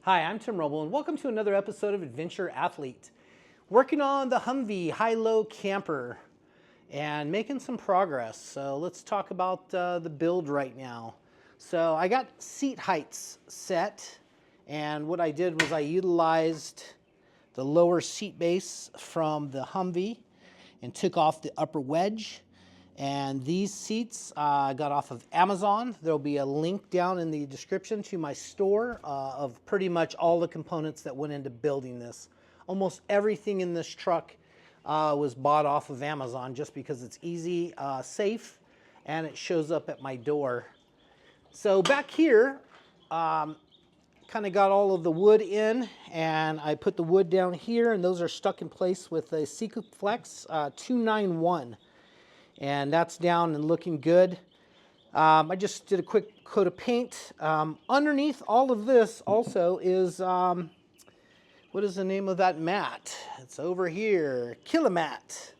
Hi, I'm Tim Roble, and welcome to another episode of Adventure Athlete. Working on the Humvee Hilo camper and making some progress. So let's talk about the build right now. So I got seat heights set, and what I did was I utilized the lower seat base from the Humvee and took off the upper wedge. And these seats I got off of Amazon. There'll be a link down in the description to my store of pretty much all the components that went into building this. Almost everything in this truck was bought off of Amazon just because it's easy, safe, and it shows up at my door. So back here, kind of got all of the wood in, and I put the wood down here, and those are stuck in place with a Sikaflex 291. And that's down and looking good. I just did a quick coat of paint. Underneath all of this also is, what is the name of that mat? It's over here, Kilomat.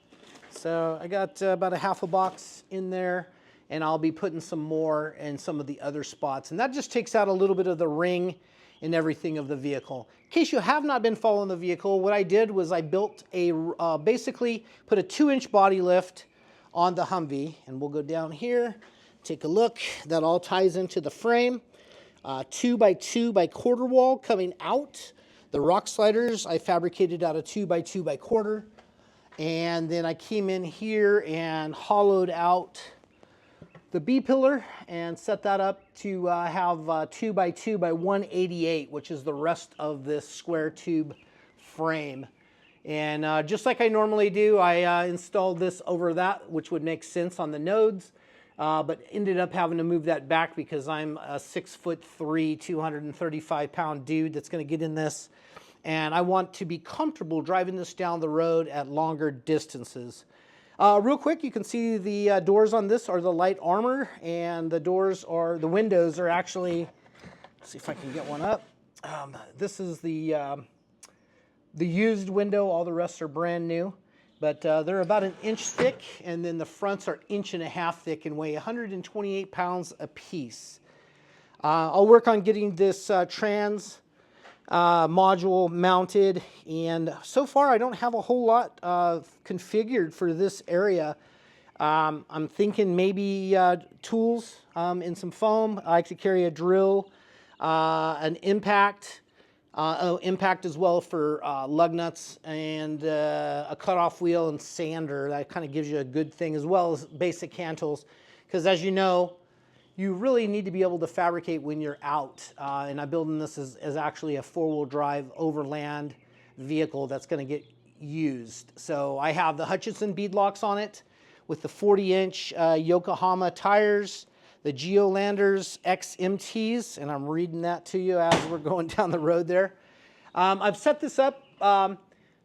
So I got about a half a box in there, and I'll be putting some more in some of the other spots. And that just takes out a little bit of the ring and everything of the vehicle. In case you have not been following the vehicle, what I did was I built a, basically put a 2-inch body lift on the Humvee, and we'll go down here, take a look. That all ties into the frame. 2x2 by quarter wall coming out. The rock sliders I fabricated out of 2x2 by quarter, and then I came in here and hollowed out the B pillar and set that up to have 2x2 by 188, which is the rest of this square tube frame. And just like I normally do, I installed this over that, which would make sense on the nodes, but ended up having to move that back because I'm a 6'3", 235-pound dude that's going to get in this, and I want to be comfortable driving this down the road at longer distances. Real quick, you can see the doors on this are the light armor, and the windows are actually, let's see if I can get one up. This is the used window. All the rest are brand new, but they're about 1 inch thick, and then the fronts are 1.5 inches thick and weigh 128 pounds a piece. I'll work on getting this trans module mounted, and so far I don't have a whole lot configured for this area. I'm thinking maybe tools and some foam. I like to carry a drill, an impact, impact as well for lug nuts, and a cutoff wheel and sander. That kind of gives you a good thing, as well as basic hand tools, because as you know, you really need to be able to fabricate when you're out. And I'm building this as actually a 4-wheel drive overland vehicle that's going to get used. So I have the Hutchinson beadlocks on it with the 40-inch Yokohama tires, the Geolanders XMTs, and I'm reading that to you as we're going down the road there. I've set this up.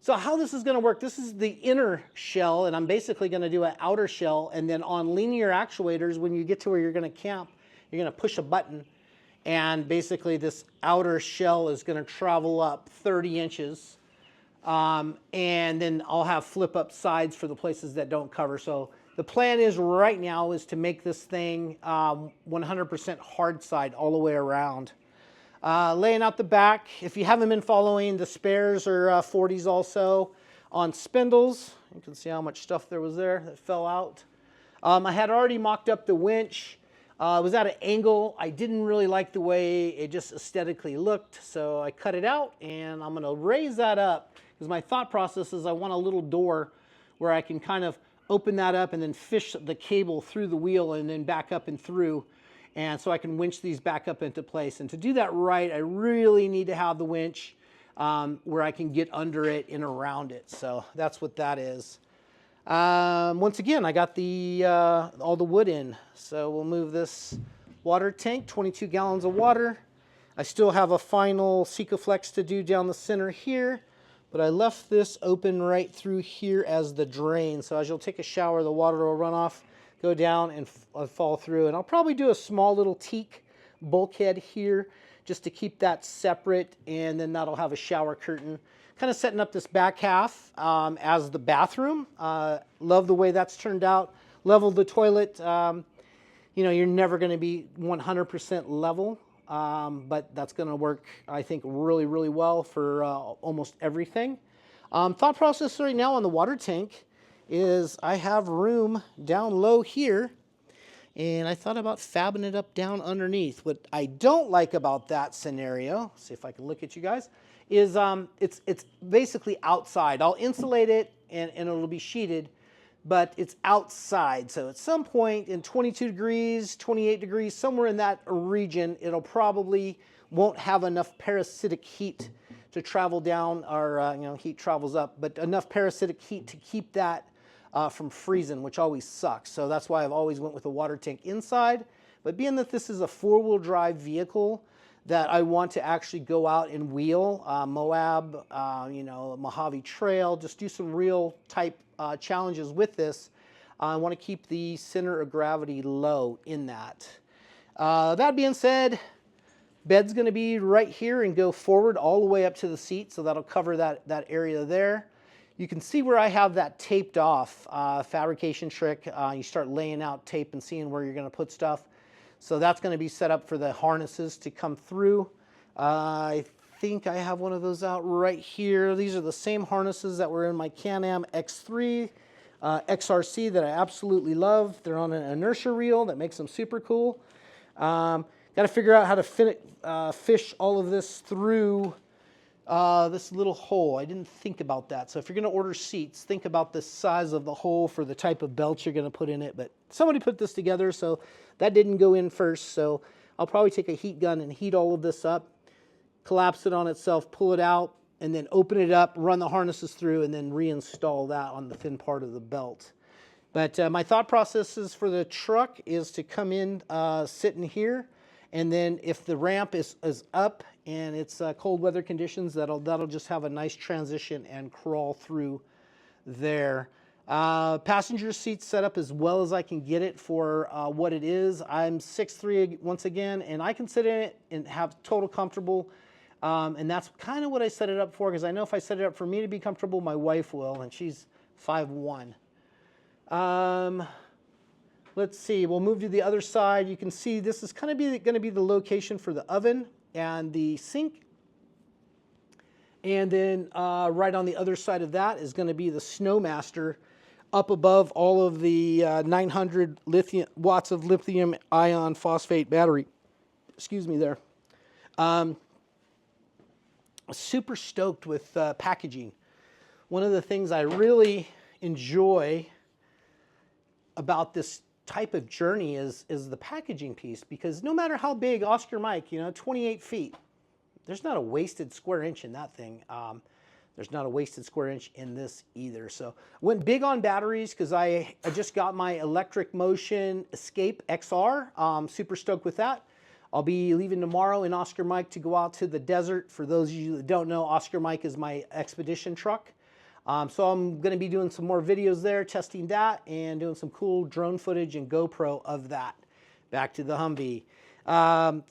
So how this is going to work, this is the inner shell, and I'm basically going to do an outer shell, and then on linear actuators, when you get to where you're going to camp, you're going to push a button, and basically this outer shell is going to travel up 30 inches, and then I'll have flip-up sides for the places that don't cover. So the plan is right now is to make this thing 100% hard side all the way around. Laying out the back, if you haven't been following, the spares are 40s also on spindles. You can see how much stuff there was there that fell out. I had already mocked up the winch. It was at an angle. I didn't really like the way it just aesthetically looked, so I cut it out, and I'm going to raise that up because my thought process is I want a little door where I can kind of open that up and then fish the cable through the wheel and then back up and through. And so I can winch these back up into place. And to do that right, I really need to have the winch where I can get under it and around it. So that's what that is. Once again, I got all the wood in. So we'll move this water tank, 22 gallons of water. I still have a final Sikaflex to do down the center here, but I left this open right through here as the drain. So as you'll take a shower, the water will run off, go down and fall through. And I'll probably do a small little teak bulkhead here just to keep that separate, and then that'll have a shower curtain. Kind of setting up this back half as the bathroom. Love the way that's turned out. Leveled the toilet. You know, you're never going to be 100% level, but that's going to work, I think, really, really well for almost everything. Thought process right now on the water tank is I have room down low here, and I thought about fabbing it up down underneath. What I don't like about that scenario, see if I can look at you guys, is it's basically outside. I'll insulate it and it'll be sheeted, but it's outside. So at some point in 22 degrees, 28 degrees, somewhere in that region, it'll probably won't have enough parasitic heat to travel down, or heat travels up, but enough parasitic heat to keep that from freezing, which always sucks. So that's why I've always went with a water tank inside. But being that this is a four-wheel drive vehicle that I want to actually go out and wheel, Moab, Mojave Trail, just do some real type challenges with this, I want to keep the center of gravity low in that. That being said, bed's going to be right here and go forward all the way up to the seat, so that'll cover that area there. You can see where I have that taped off, fabrication trick. You start laying out tape and seeing where you're going to put stuff. So that's going to be set up for the harnesses to come through. I think I have one of those out right here. These are the same harnesses that were in my Can-Am X3 XRC that I absolutely love. They're on an inertia reel that makes them super cool. Got to figure out how to fish all of this through this little hole. I didn't think about that. So if you're going to order seats, think about the size of the hole for the type of belt you're going to put in it. But somebody put this together, so that didn't go in first. So I'll probably take a heat gun and heat all of this up, collapse it on itself, pull it out, and then open it up, run the harnesses through, and then reinstall that on the thin part of the belt. But my thought processes for the truck is to come in, sit in here, and then if the ramp is up and it's cold weather conditions, that'll just have a nice transition and crawl through there. Passenger seat set up as well as I can get it for what it is. I'm 6'3" once again, and I can sit in it and have total comfortable. And that's kind of what I set it up for, because I know if I set it up for me to be comfortable, my wife will, and she's 5'1". Let's see, we'll move to the other side. You can see this is kind of going to be the location for the oven and the sink. And then right on the other side of that is going to be the Snowmaster up above all of the 900 watts of lithium ion phosphate battery. Excuse me there. Super stoked with packaging. One of the things I really enjoy about this type of journey is the packaging piece, because no matter how big Oscar Mike, 28 feet, there's not a wasted square inch in that thing. There's not a wasted square inch in this either. So went big on batteries because I just got my Electric Motion Escape XR. Super stoked with that. I'll be leaving tomorrow in Oscar Mike to go out to the desert. For those of you that don't know, Oscar Mike is my expedition truck. So I'm going to be doing some more videos there, testing that, and doing some cool drone footage and GoPro of that. Back to the Humvee.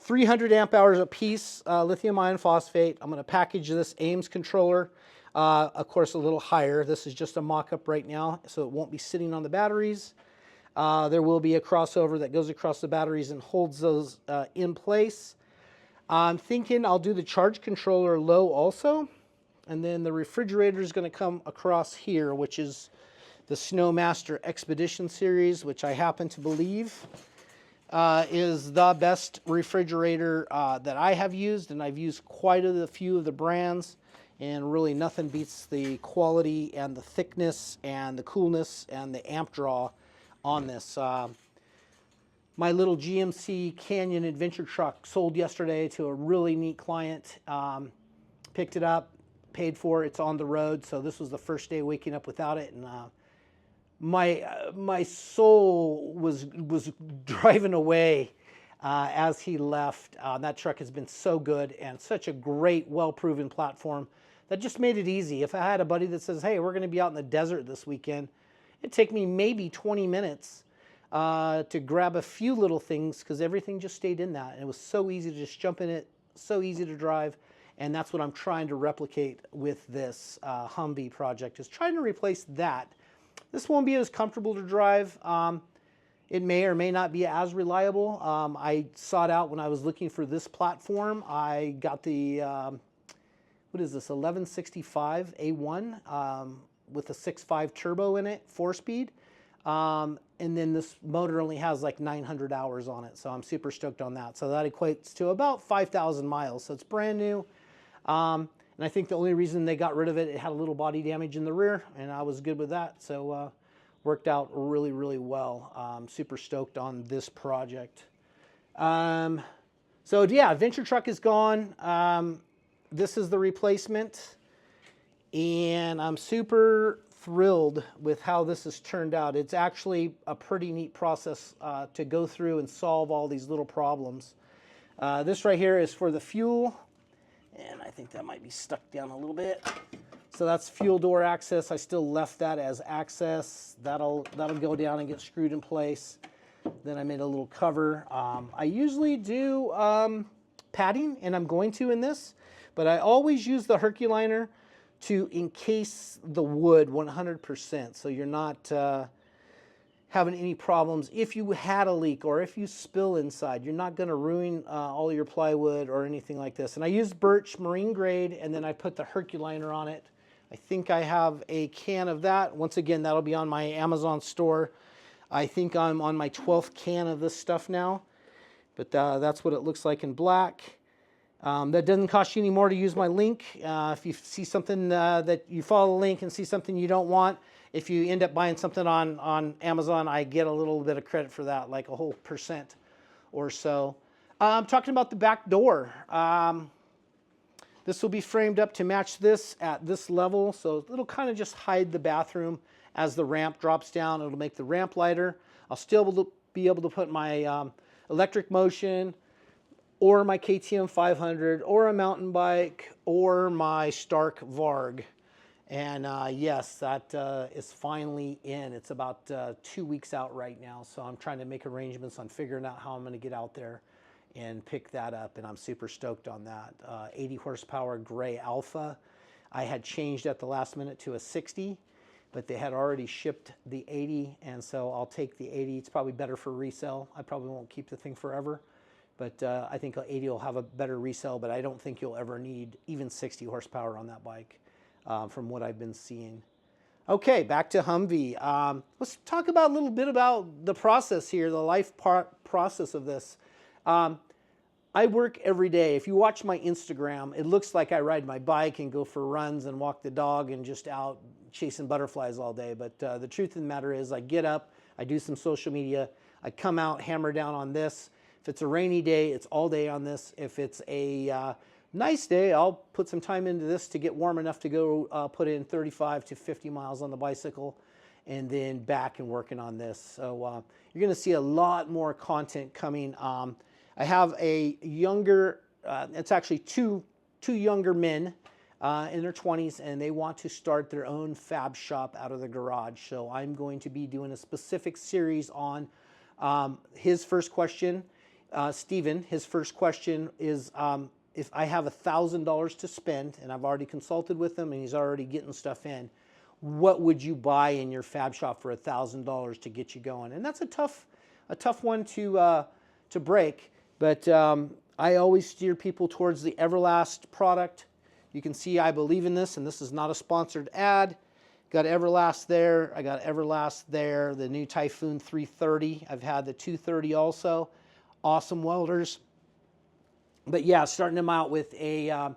300 amp hours a piece, lithium ion phosphate. I'm going to package this Ames controller, of course, a little higher. This is just a mock-up right now, so it won't be sitting on the batteries. There will be a crossover that goes across the batteries and holds those in place. I'm thinking I'll do the charge controller low also. And then the refrigerator is going to come across here, which is the Snowmaster Expedition Series, which I happen to believe is the best refrigerator that I have used. And I've used quite a few of the brands, and really nothing beats the quality and the thickness and the coolness and the amp draw on this. My little GMC Canyon adventure truck sold yesterday to a really neat client. Picked it up, paid for it, it's on the road. So this was the first day waking up without it, and my soul was driving away as he left. That truck has been so good and such a great, well-proven platform that just made it easy. If I had a buddy that says, hey, we're going to be out in the desert this weekend, it'd take me maybe 20 minutes to grab a few little things, because everything just stayed in that. And it was so easy to just jump in it, so easy to drive. And that's what I'm trying to replicate with this Humvee project, is trying to replace that. This won't be as comfortable to drive. it may or may not be as reliable. I sought out when I was looking for this platform. I got the, what is this, 1165 A1 with a 6.5 turbo in it, 4-speed. And then this motor only has like 900 hours on it, so I'm super stoked on that. So that equates to about 5,000 miles, so it's brand new. And I think the only reason they got rid of it, it had a little body damage in the rear, and I was good with that. So worked out really, really well. Super stoked on this project. So yeah, Adventure Truck is gone. This is the replacement, and I'm super thrilled with how this has turned out. It's actually a pretty neat process to go through and solve all these little problems. This right here is for the fuel, and I think that might be stuck down a little bit. So that's fuel door access. I still left that as access. That'll go down and get screwed in place. Then I made a little cover. I usually do padding, and I'm going to in this, but I always use the Herculiner to encase the wood 100%, so you're not having any problems. If you had a leak or if you spill inside, you're not going to ruin all your plywood or anything like this. And I used birch marine grade, and then I put the Herculiner on it. I think I have a can of that. Once again, that'll be on my Amazon store. I think I'm on my 12th can of this stuff now, but that's what it looks like in black. That doesn't cost you any more to use my link. If you see something that you follow the link and see something you don't want, if you end up buying something on Amazon, I get a little bit of credit for that, like a whole % or so. I'm talking about the back door. This will be framed up to match this at this level, so it'll kind of just hide the bathroom as the ramp drops down. It'll make the ramp lighter. I'll still be able to put my electric motion, or my KTM 500, or a mountain bike, or my Stark Varg. And yes, that is finally in. It's about 2 weeks out right now, so I'm trying to make arrangements on figuring out how I'm going to get out there and pick that up, and I'm super stoked on that. 80 horsepower gray Alpha. I had changed at the last minute to a 60, but they had already shipped the 80, and so I'll take the 80. It's probably better for resale. I probably won't keep the thing forever, but I think 80 will have a better resale, but I don't think you'll ever need even 60 horsepower on that bike. From what I've been seeing. Okay, back to Humvee. Let's talk about a little bit about the process here, the life process of this. I work every day. If you watch my Instagram, it looks like I ride my bike and go for runs and walk the dog and just out chasing butterflies all day. But the truth of the matter is I get up, I do some social media, I come out, hammer down on this. If it's a rainy day, it's all day on this. If it's a nice day, I'll put some time into this to get warm enough to go put in 35 to 50 miles on the bicycle, and then back and working on this. So you're going to see a lot more content coming. I have a younger, it's actually two younger men in their 20s, and they want to start their own fab shop out of the garage. So I'm going to be doing a specific series on his first question. Steven, his first question is, if I have $1,000 to spend, and I've already consulted with him and he's already getting stuff in, what would you buy in your fab shop for $1,000 to get you going? And that's a tough one to break, but I always steer people towards the Everlast product. You can see I believe in this, and this is not a sponsored ad. Got Everlast there, I got Everlast there, the new Typhoon 330. I've had the 230 also. Awesome welders. But yeah, starting them out with a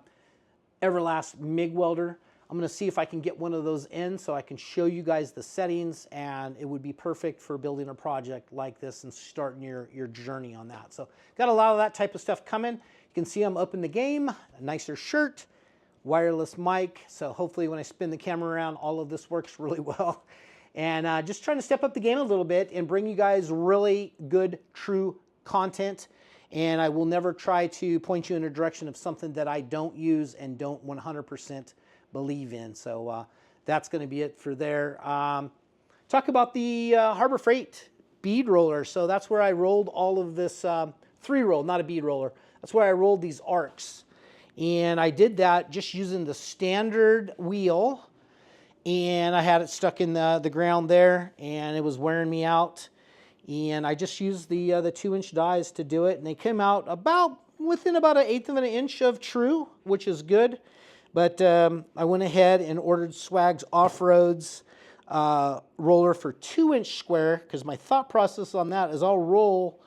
Everlast MIG welder. I'm going to see if I can get one of those in so I can show you guys the settings, and it would be perfect for building a project like this and starting your journey on that. So got a lot of that type of stuff coming. You can see I'm up in the game, a nicer shirt, wireless mic. So hopefully when I spin the camera around, all of this works really well. And just trying to step up the game a little bit and bring you guys really good, true content. And I will never try to point you in a direction of something that I don't use and don't 100% believe in. So that's going to be it for there. Talk about the Harbor Freight bead roller. So that's where I rolled all of this 3-roll, not a bead roller. That's where I rolled these arcs. And I did that just using the standard wheel. And I had it stuck in the ground there, and it was wearing me out. And I just used the 2-inch dies to do it, and they came out within about 1/8 of an inch of true, which is good. But I went ahead and ordered Swag's Off-Roads roller for 2-inch square, because my thought process on that is I'll roll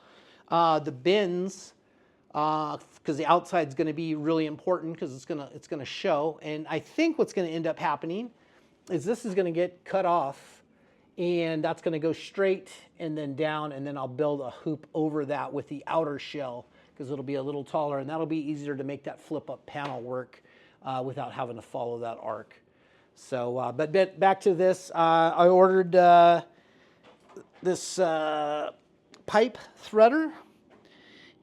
the bins because the outside is going to be really important because it's going to show. And I think what's going to end up happening is this is going to get cut off, and that's going to go straight and then down, and then I'll build a hoop over that with the outer shell because it'll be a little taller, and that'll be easier to make that flip-up panel work without having to follow that arc. So, but back to this, I ordered this pipe threader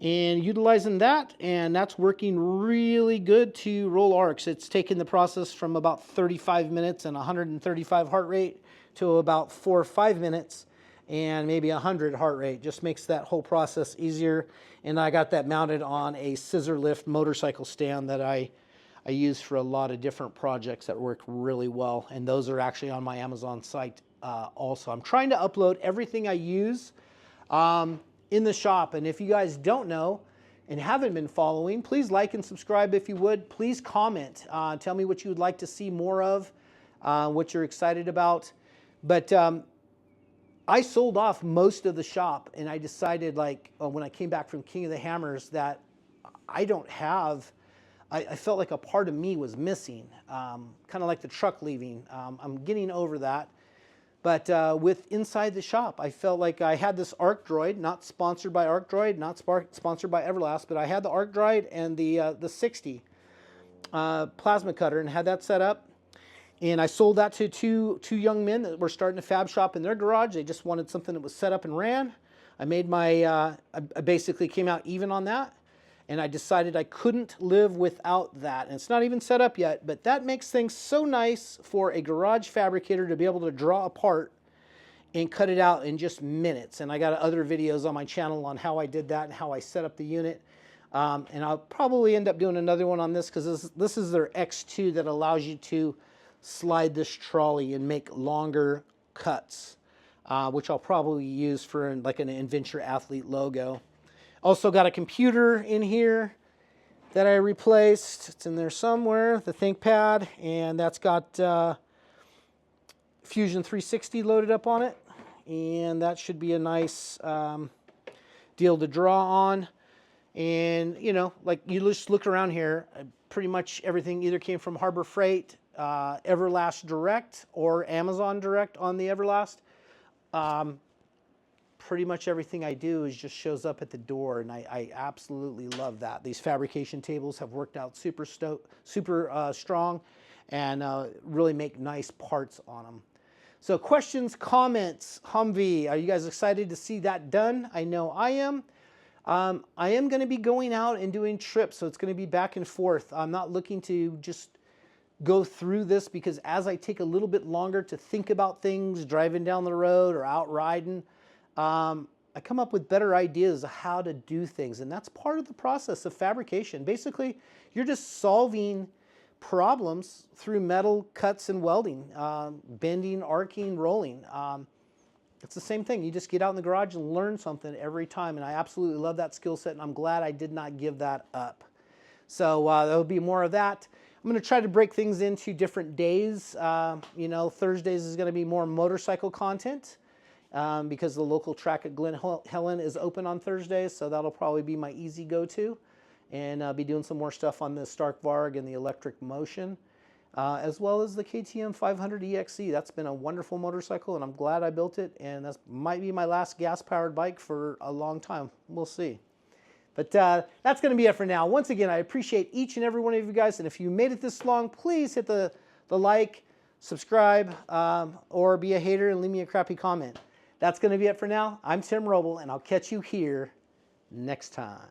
and utilizing that, and that's working really good to roll arcs. It's taken the process from about 35 minutes and 135 heart rate to about 4 or 5 minutes and maybe 100 heart rate. Just makes that whole process easier. And I got that mounted on a scissor lift motorcycle stand that I use for a lot of different projects that work really well. And those are actually on my Amazon site also. I'm trying to upload everything I use in the shop. And if you guys don't know and haven't been following, please like and subscribe if you would. Please comment. Tell me what you would like to see more of, what you're excited about. But I sold off most of the shop, and I decided, like, when I came back from King of the Hammers, that I don't have, I felt like a part of me was missing, kind of like the truck leaving. I'm getting over that. But with inside the shop, I felt like I had this Arc Droid, not sponsored by Arc Droid, not sponsored by Everlast, but I had the Arc Droid and the 60 plasma cutter and had that set up. And I sold that to two young men that were starting a fab shop in their garage. They just wanted something that was set up and ran. I made I basically came out even on that. And I decided I couldn't live without that. And it's not even set up yet, but that makes things so nice for a garage fabricator to be able to draw apart and cut it out in just minutes. And I got other videos on my channel on how I did that and how I set up the unit. And I'll probably end up doing another one on this because this is their X2 that allows you to slide this trolley and make longer cuts, which I'll probably use for like an Adventure Athlete logo. Also got a computer in here that I replaced. It's in there somewhere, the ThinkPad, and that's got Fusion 360 loaded up on it. And that should be a nice deal to draw on. And, you know, like you just look around here, pretty much everything either came from Harbor Freight, Everlast Direct, or Amazon Direct on the Everlast. Pretty much everything I do just shows up at the door, and I absolutely love that. These fabrication tables have worked out super strong and really make nice parts on them. So questions, comments, Humvee, are you guys excited to see that done? I know I am. I am going to be going out and doing trips, so it's going to be back and forth. I'm not looking to just go through this because as I take a little bit longer to think about things, driving down the road or out riding, I come up with better ideas of how to do things, and that's part of the process of fabrication. Basically, you're just solving problems through metal cuts and welding, bending, arcing, rolling. It's the same thing. You just get out in the garage and learn something every time, and I absolutely love that skill set, and I'm glad I did not give that up. So there'll be more of that. I'm going to try to break things into different days. You know, Thursdays is going to be more motorcycle content. Because the local track at Glen Helen is open on Thursdays, so that'll probably be my easy go-to. And I'll be doing some more stuff on the Stark Varg and the Electric Motion, as well as the KTM 500 EXE. That's been a wonderful motorcycle, and I'm glad I built it, and that might be my last gas-powered bike for a long time. We'll see. But that's going to be it for now. Once again, I appreciate each and every one of you guys, and if you made it this long, please hit the like, subscribe, or be a hater and leave me a crappy comment. That's going to be it for now. I'm Tim Roble, and I'll catch you here next time.